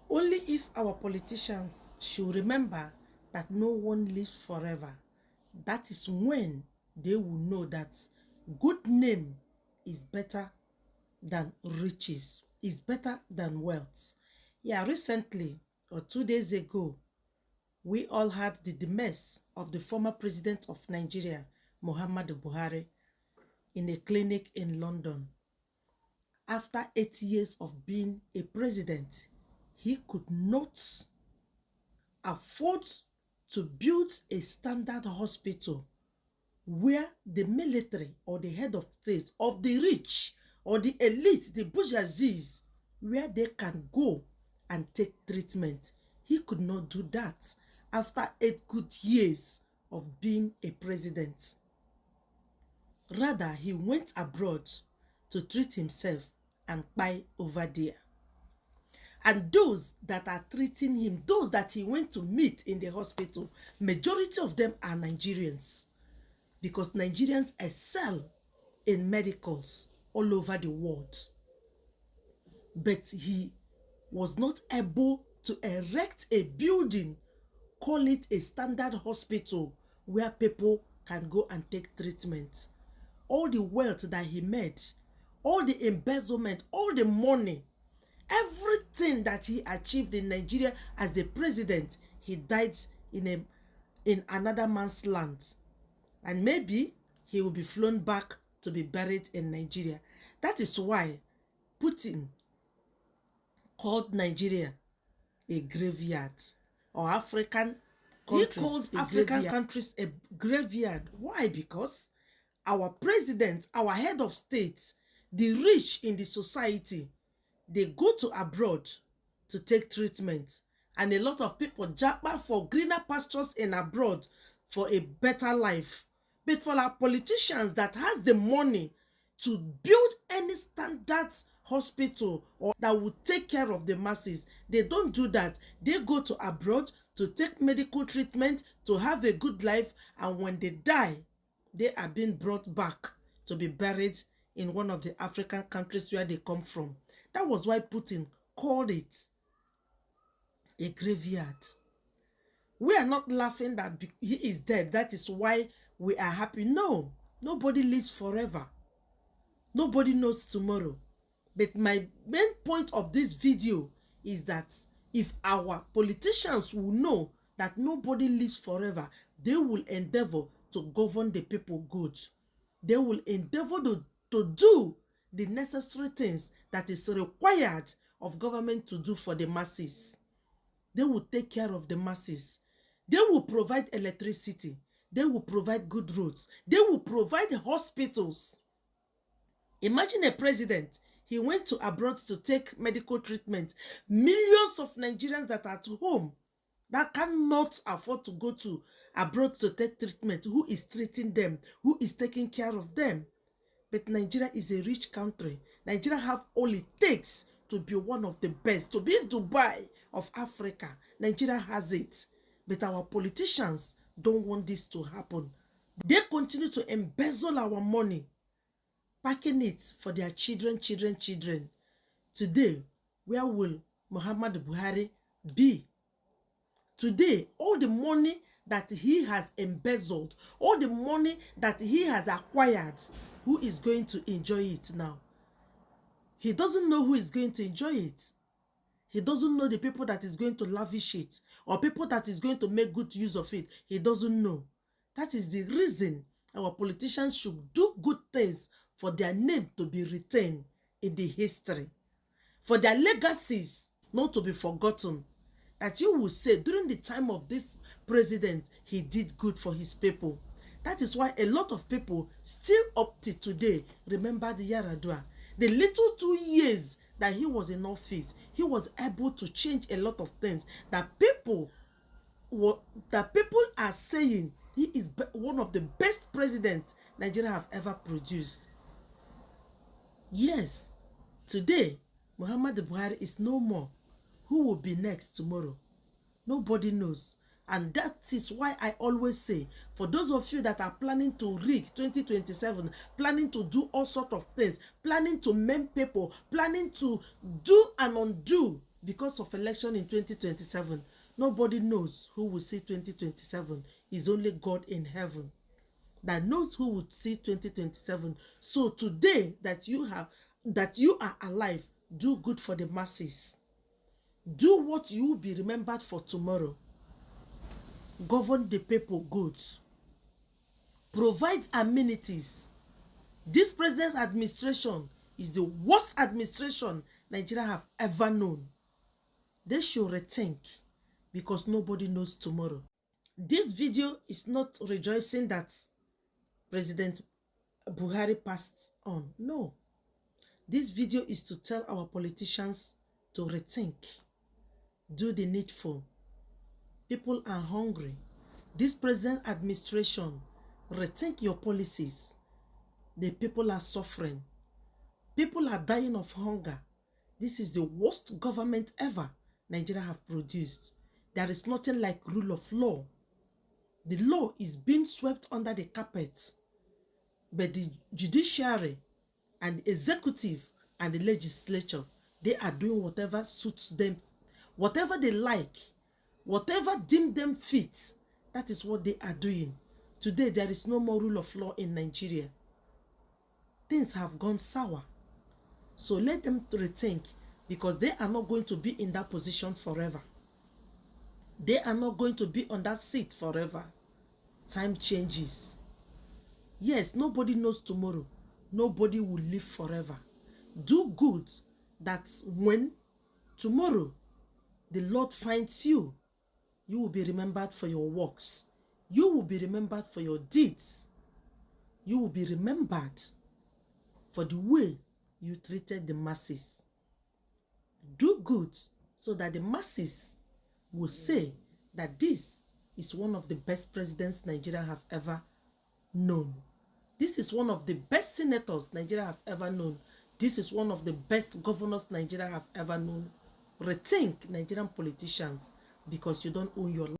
Only if our politicians should remember that no one lives forever, that is when they will know that good name is better than riches, is better than wealth. Yeah, recently or 2 days ago, we all had the demise of the former president of Nigeria, Muhammadu Buhari, in a clinic in London. After 8 years of being a president, he could not afford to build a standard hospital where the military or the head of state of the rich or the elite, the bourgeoisie, where they can go and take treatment. He could not do that after 8 good years of being a president. Rather, he went abroad to treat himself and buy over there. And those that are treating him, those that he went to meet in the hospital, majority of them are Nigerians, because Nigerians excel in medicals all over the world. But he was not able to erect a building, call it a standard hospital, where people can go and take treatment. All the wealth that he made, all the embezzlement, all the money, everything that he achieved in Nigeria as a president, he died in another man's land. And maybe he will be flown back to be buried in Nigeria. That is why Putin called Nigeria a graveyard, or African countries. He called African countries a graveyard. Why? Because our president, our head of state, the rich in the society, they go to abroad to take treatment. And a lot of people japa for greener pastures in abroad for a better life. But for our politicians that has the money to build any standard hospital or that will take care of the masses, they don't do that. They go to abroad to take medical treatment, to have a good life, and when they die, they are being brought back to be buried in one of the African countries where they come from. That was why Putin called it a graveyard. We are not laughing that he is dead. That is why we are happy. No, nobody lives forever. Nobody knows tomorrow. But my main point of this video is that if our politicians will know that nobody lives forever, they will endeavor to govern the people good. They will endeavor to do the necessary things that is required of government to do for the masses. They will take care of the masses. They will provide electricity. They will provide good roads. They will provide hospitals. Imagine a president, he went to abroad to take medical treatment. Millions of Nigerians that are at home that cannot afford to go to abroad to take treatment. Who is treating them? Who is taking care of them? But Nigeria is a rich country. Nigeria have all it takes to be one of the best, to be in Dubai of Africa. Nigeria has it. But our politicians don't want this to happen. They continue to embezzle our money, packing it for their children. Today, where will Muhammadu Buhari be? Today, all the money that he has embezzled, all the money that he has acquired, who is going to enjoy it now? He doesn't know who is going to enjoy it. He doesn't know the people that is going to lavish it or people that is going to make good use of it. He doesn't know. That is the reason our politicians should do good things for their name to be retained in the history, for their legacies not to be forgotten. That you will say during the time of this president, he did good for his people. That is why a lot of people still up to today remember the Yaradua. The little 2 years that he was in office, he was able to change a lot of things that people are saying he is one of the best presidents Nigeria have ever produced. Yes, today Muhammadu Buhari is no more. Who will be next tomorrow? Nobody knows. And that is why I always say, for those of you that are planning to rig 2027, planning to do all sorts of things, planning to maim people, planning to do and undo because of election in 2027, nobody knows who will see 2027. It's only God in heaven that knows who would see 2027. So today that you are alive, do good for the masses. Do what you will be remembered for tomorrow. Govern the people good. Provide amenities. This president's administration is the worst administration Nigeria have ever known. They should rethink, because nobody knows tomorrow. This video is not rejoicing that President Buhari passed on. No. This video is to tell our politicians to rethink. Do the needful. People are hungry. This present administration, rethink your policies. The people are suffering. People are dying of hunger. This is the worst government ever Nigeria have produced. There is nothing like rule of law. The law is being swept under the carpet. But the judiciary and the executive and the legislature, they are doing whatever suits them, whatever they like, whatever deem them fit. That is what they are doing. Today, there is no more rule of law in Nigeria. Things have gone sour. So let them rethink, because they are not going to be in that position forever. They are not going to be on that seat forever. Time changes. Yes, nobody knows tomorrow. Nobody will live forever. Do good, that when tomorrow the Lord finds you, you will be remembered for your works. You will be remembered for your deeds. You will be remembered for the way you treated the masses. Do good so that the masses will say that this is one of the best presidents Nigeria have ever known. This is one of the best senators Nigeria have ever known. This is one of the best governors Nigeria have ever known. Rethink, Nigerian politicians, because you don't own your life.